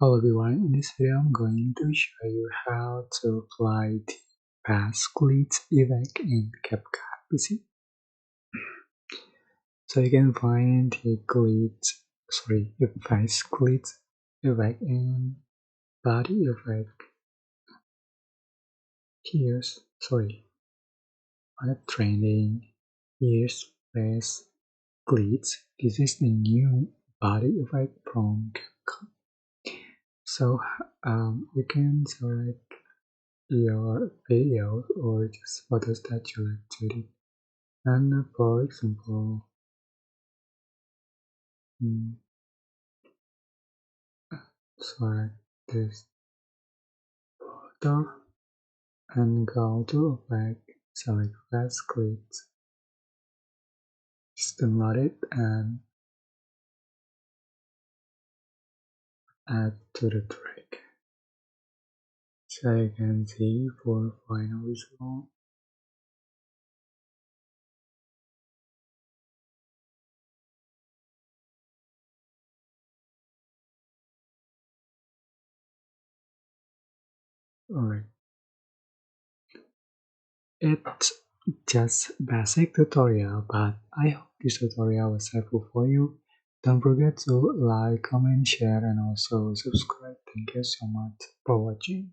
Hello everyone, in this video I'm going to show you how to apply the fast glitch effect in CapCut PC. So you can find the fast glitch effect and body effect here. On the trending here's fast glitch. This is the new body effect from CapCut. So you can select your videos or just photos that you like to edit. And for example, mm, select this photo and go to effect, select fast clips, just download it and add to the track. So you can see for final result. Alright, it's just basic tutorial, but I hope this tutorial was helpful for you. Don't forget to like, comment, share, and also subscribe. Thank you so much for watching.